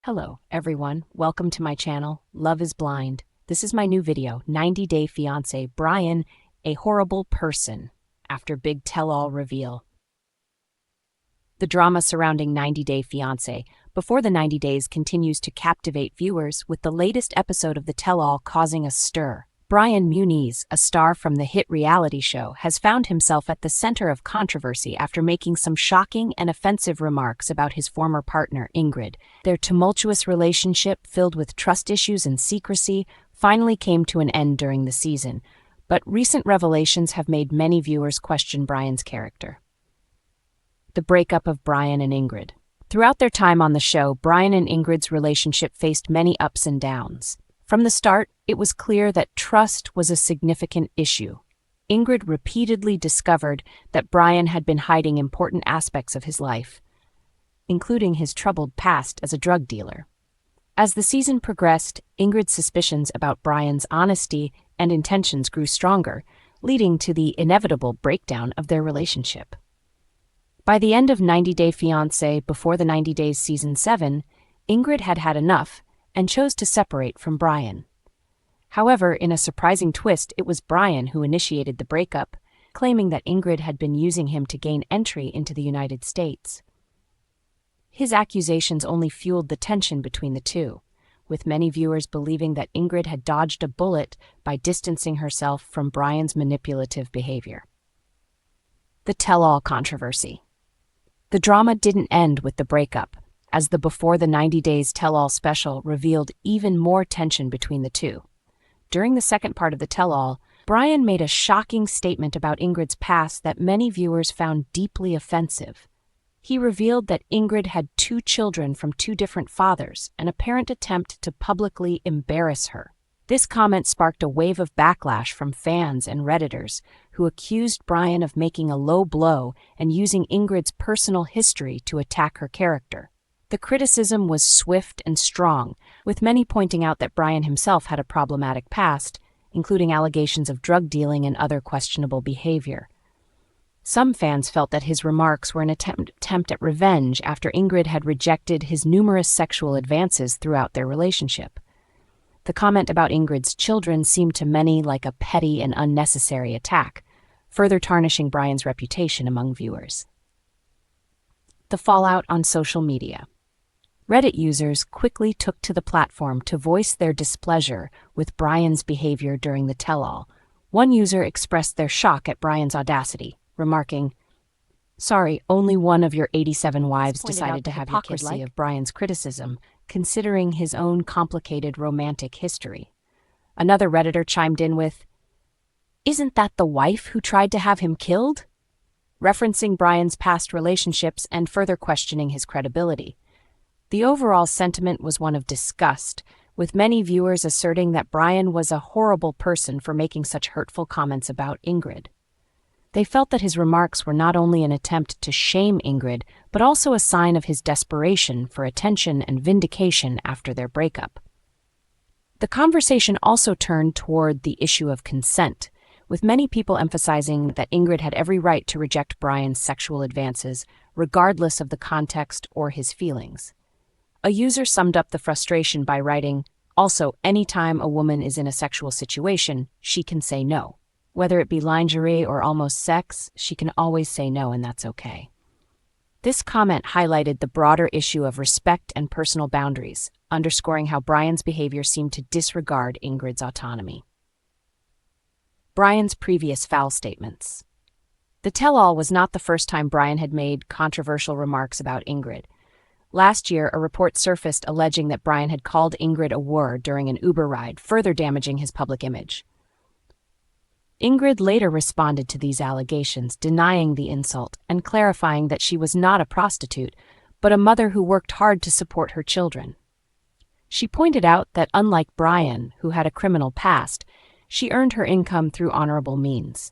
Hello, everyone. Welcome to my channel, Love is Blind. This is my new video, 90-Day Fiance Brian, a horrible person, after big tell-all reveal. The drama surrounding 90-Day Fiance before the 90 days continues to captivate viewers, with the latest episode of the tell-all causing a stir. Brian Muniz, a star from the hit reality show, has found himself at the center of controversy after making some shocking and offensive remarks about his former partner, Ingrid. Their tumultuous relationship, filled with trust issues and secrecy, finally came to an end during the season, but recent revelations have made many viewers question Brian's character. The breakup of Brian and Ingrid. Throughout their time on the show, Brian and Ingrid's relationship faced many ups and downs. From the start, it was clear that trust was a significant issue. Ingrid repeatedly discovered that Brian had been hiding important aspects of his life, including his troubled past as a drug dealer. As the season progressed, Ingrid's suspicions about Brian's honesty and intentions grew stronger, leading to the inevitable breakdown of their relationship. By the end of 90-Day Fiancé, before the 90 Days Season 7, Ingrid had had enough and chose to separate from Brian. However, in a surprising twist, it was Brian who initiated the breakup, claiming that Ingrid had been using him to gain entry into the United States. His accusations only fueled the tension between the two, with many viewers believing that Ingrid had dodged a bullet by distancing herself from Brian's manipulative behavior. The tell-all controversy. The drama didn't end with the breakup, as the Before the 90 Days Tell-All special revealed even more tension between the two. During the second part of the tell-all, Brian made a shocking statement about Ingrid's past that many viewers found deeply offensive. He revealed that Ingrid had 2 children from 2 different fathers, an apparent attempt to publicly embarrass her. This comment sparked a wave of backlash from fans and Redditors, who accused Brian of making a low blow and using Ingrid's personal history to attack her character. The criticism was swift and strong, with many pointing out that Brian himself had a problematic past, including allegations of drug dealing and other questionable behavior. Some fans felt that his remarks were an attempt at revenge after Ingrid had rejected his numerous sexual advances throughout their relationship. The comment about Ingrid's children seemed to many like a petty and unnecessary attack, further tarnishing Brian's reputation among viewers. The fallout on social media. Reddit users quickly took to the platform to voice their displeasure with Brian's behavior during the tell-all. One user expressed their shock at Brian's audacity, remarking, "Sorry, only one of your 87 wives decided to have hypocrisy of Brian's criticism, considering his own complicated romantic history." Another Redditor chimed in with, "Isn't that the wife who tried to have him killed?" referencing Brian's past relationships and further questioning his credibility. The overall sentiment was one of disgust, with many viewers asserting that Brian was a horrible person for making such hurtful comments about Ingrid. They felt that his remarks were not only an attempt to shame Ingrid, but also a sign of his desperation for attention and vindication after their breakup. The conversation also turned toward the issue of consent, with many people emphasizing that Ingrid had every right to reject Brian's sexual advances, regardless of the context or his feelings. A user summed up the frustration by writing, "Also, anytime a woman is in a sexual situation, she can say no. Whether it be lingerie or almost sex, she can always say no, and that's okay." This comment highlighted the broader issue of respect and personal boundaries, underscoring how Brian's behavior seemed to disregard Ingrid's autonomy. Brian's previous foul statements. The tell-all was not the first time Brian had made controversial remarks about Ingrid. Last year, a report surfaced alleging that Brian had called Ingrid a whore during an Uber ride, further damaging his public image. Ingrid later responded to these allegations, denying the insult and clarifying that she was not a prostitute, but a mother who worked hard to support her children. She pointed out that unlike Brian, who had a criminal past, she earned her income through honorable means.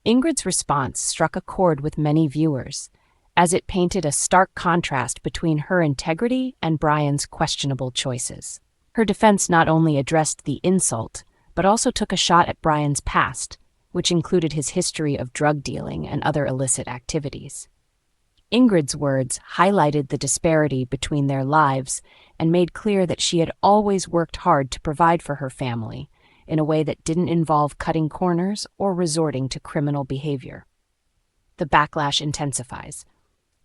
Ingrid's response struck a chord with many viewers, as it painted a stark contrast between her integrity and Brian's questionable choices. Her defense not only addressed the insult, but also took a shot at Brian's past, which included his history of drug dealing and other illicit activities. Ingrid's words highlighted the disparity between their lives and made clear that she had always worked hard to provide for her family in a way that didn't involve cutting corners or resorting to criminal behavior. The backlash intensifies.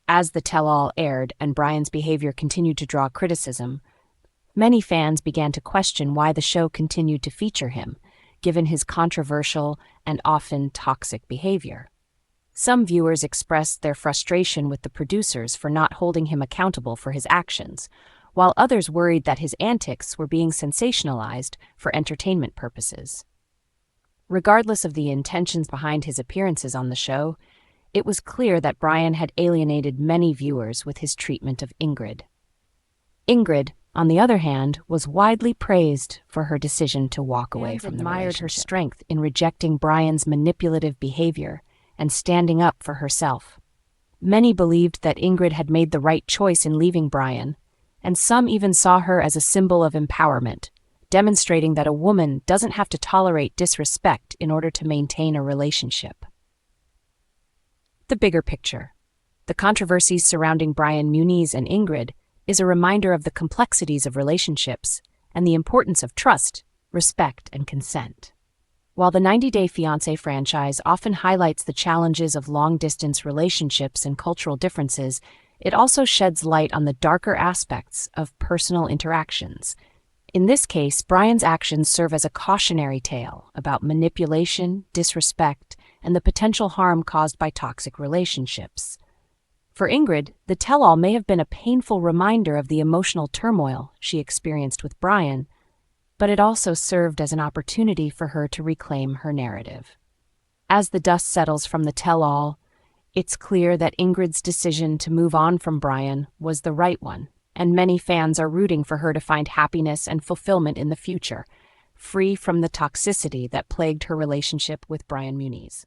As the tell-all aired and Brian's behavior continued to draw criticism, many fans began to question why the show continued to feature him, given his controversial and often toxic behavior. Some viewers expressed their frustration with the producers for not holding him accountable for his actions, while others worried that his antics were being sensationalized for entertainment purposes. Regardless of the intentions behind his appearances on the show, it was clear that Brian had alienated many viewers with his treatment of Ingrid. Ingrid, on the other hand, was widely praised for her decision to walk away from the relationship. Admired her strength in rejecting Brian's manipulative behavior and standing up for herself. Many believed that Ingrid had made the right choice in leaving Brian, and some even saw her as a symbol of empowerment, demonstrating that a woman doesn't have to tolerate disrespect in order to maintain a relationship. The bigger picture. The controversies surrounding Brian Muniz and Ingrid is a reminder of the complexities of relationships and the importance of trust, respect, and consent. While the 90 Day Fiancé franchise often highlights the challenges of long-distance relationships and cultural differences, it also sheds light on the darker aspects of personal interactions. In this case, Brian's actions serve as a cautionary tale about manipulation, disrespect, and the potential harm caused by toxic relationships. For Ingrid, the tell-all may have been a painful reminder of the emotional turmoil she experienced with Brian, but it also served as an opportunity for her to reclaim her narrative. As the dust settles from the tell-all, it's clear that Ingrid's decision to move on from Brian was the right one, and many fans are rooting for her to find happiness and fulfillment in the future, free from the toxicity that plagued her relationship with Brian Muniz.